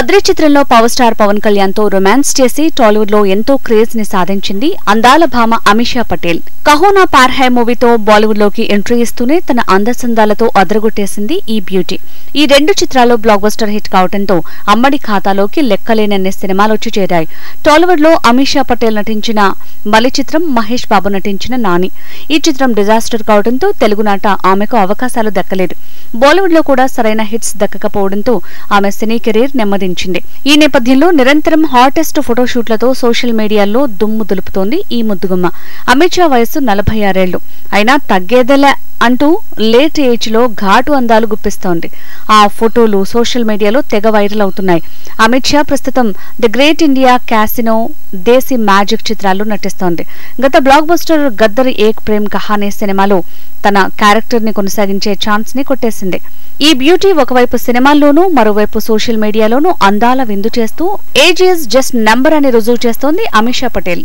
బద్రీ చిత్రంలో power star Pawan Kalyan తో romance చేసి టాలీవుడ్ లో ఎంతో క్రేజ్ ని సాధించింది అందాల భామ అమిషా పటేల్. కహోనా పార్ హై మూవీతో బాలీవుడ్ లోకి ఎంట్రీ ఇస్తూనే తన అందచందాలతో అదరగొట్టేసింది ఈ బ్యూటీ. ఈ రెండు చిత్రాలు బ్లాక్ బస్టర్ హిట్ కావడంతో అమ్మడి ఖాతాలోకి లెక్కలేనన్ని సినిమాలొచ్చి చేరాయి. టాలీవుడ్ లో అమిషా పటేల్ నటించిన మలి చిత్రం, మహేష్ బాబు నటించిన నాని. ఈ చిత్రం డిజాస్టర్ కావడంతో తెలుగునాట ఆమెకు అవకాశాలు దక్కలేదు. బాలీవుడ్ లో కూడా సరైన హిట్స్ దక్కకపోవడంతో ఆమె సినీ కెరీర్ నెమ్మదించింది. ఈ నేపథ్యంలో నిరంతరం హాటెస్ట్ ఫోటోషూట్లతో సోషల్ మీడియాలో దుమ్ము దులుపుతోంది ఈ ముద్దుగుమ్మ. అమిషా వయసు 46 ఏళ్లు అయినా తగ్గేదలే అంటూ లేట్ ఏజ్ లో ఘాటు అందాలు గుప్పిస్తోంది. ఆ ఫోటోలు సోషల్ మీడియాలో తెగ వైరల్ అవుతున్నాయి. అమిత్ షా ప్రస్తుతం the great India, casino, desi magic చిత్రాల్లో నటిస్తోంది. గత బ్లాక్ బస్టర్ గద్దర్ ఏక్ ప్రేమ్ కహానీ సినిమాలో తన క్యారెక్టర్ ని కొనసాగించే ఛాన్స్ ని కొట్టేసింది. ఈ బ్యూటీ ఒకవైపు సినిమాల్లోనూ మరోవైపు సోషల్ మీడియాలోనూ అందాల విందు చేస్తూ ఏజ్ ఈజ్ జస్ట్ నంబర్ అని రుజువు చేస్తోంది అమిషా పటేల్.